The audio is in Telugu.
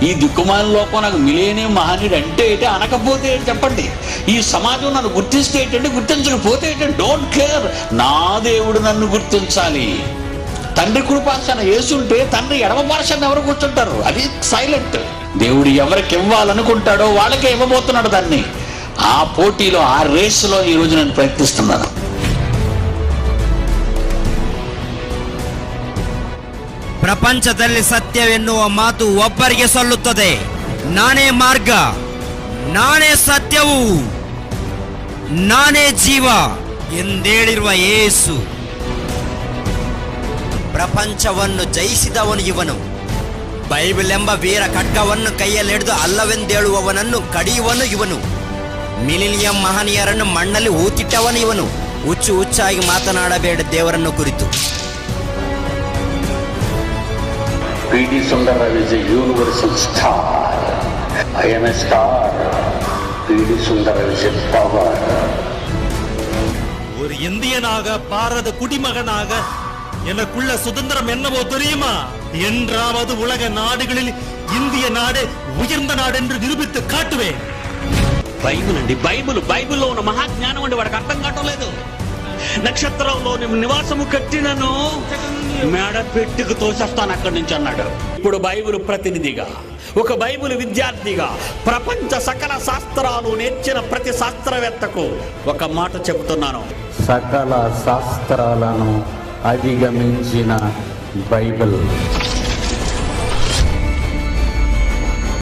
ఈ దిక్కుమాల లోకం నాకు మిలేనియం మహనీయుడు అంటే ఏంటి, అనకపోతే ఏంటి చెప్పండి. ఈ సమాజం నన్ను గుర్తిస్తే ఏంటంటే, గుర్తించకపోతే ఏంటంటే, డోంట్ కేర్. నా దేవుడు నన్ను గుర్తించాలి. తండ్రి కృపాసన వేసుంటే తండ్రి ఎడమ పార్శ్వాన ఎవరు కూర్చుంటారు? అది సైలెంట్. దేవుడు ఎవరికి ఇవ్వాలనుకుంటాడో వాళ్ళకే ఇవ్వబోతున్నాడు దాన్ని. ఆ పోటీలో, ఆ రేసులో ఈరోజు నేను ప్రయత్నిస్తున్నాను. ಪ್ರಪಂಚದಲ್ಲಿ ಸತ್ಯವೆನ್ನುವ ಮಾತು ಒಬ್ಬರಿಗೆ ಸಲ್ಲುತ್ತದೆ. ನಾನೇ ಮಾರ್ಗ, ನಾನೇ ಸತ್ಯವು, ನಾನೇ ಜೀವ ಎಂದೇಳಿರುವ ಯೇಸು. ಪ್ರಪಂಚವನ್ನು ಜಯಿಸಿದವನು ಇವನು. ಬೈಬಲ್ ಎಂಬ ವೀರ ಖಡ್ಗವನ್ನು ಕೈಯಲ್ಲಿಡಿದು ಅಲ್ಲವೆಂದೇಳುವವನನ್ನು ಕಡಿಯುವನು ಇವನು. ಮಿಲಿನಿಯಂ ಮಹನೀಯರನ್ನು ಮಣ್ಣಲ್ಲಿ ಊತಿಟ್ಟವನು ಇವನು. ಹುಚ್ಚಾಗಿ ಮಾತನಾಡಬೇಡ ದೇವರನ್ನು ಕುರಿತು. P.D. Sundararavi is a universal star. I am a star. P.D. Sundararavi is a power. ஒரு இந்தியனாக, பாரத குடிமகனாக எனக்குள்ள சுதந்திரம் என்னவோ தெரியுமா? என்றாவது உலக நாடுகளில் இந்திய நாடு உயர்ந்த நாடு என்று நிரூபித்து காட்டுவேன். బైబిల్ అండి, బైబిల్లో ఉన్న మహాజ్ఞానం అండి. వాడికి అర్థం కావట్లేదు. నక్షత్రంలో నివాసము కట్టినను మేడ పెట్టుకు తోసేస్తాను అక్కడి నుంచి అన్నాడు. ఇప్పుడు బైబిల్ ప్రతినిధిగా, ఒక బైబిల్ విద్యార్థిగా, ప్రపంచ సకల శాస్త్రాలు నేర్చిన ప్రతి శాస్త్రవేత్తకు ఒక మాట చెబుతున్నాను: సకల శాస్త్రాలను అధిగమించిన బైబిల్.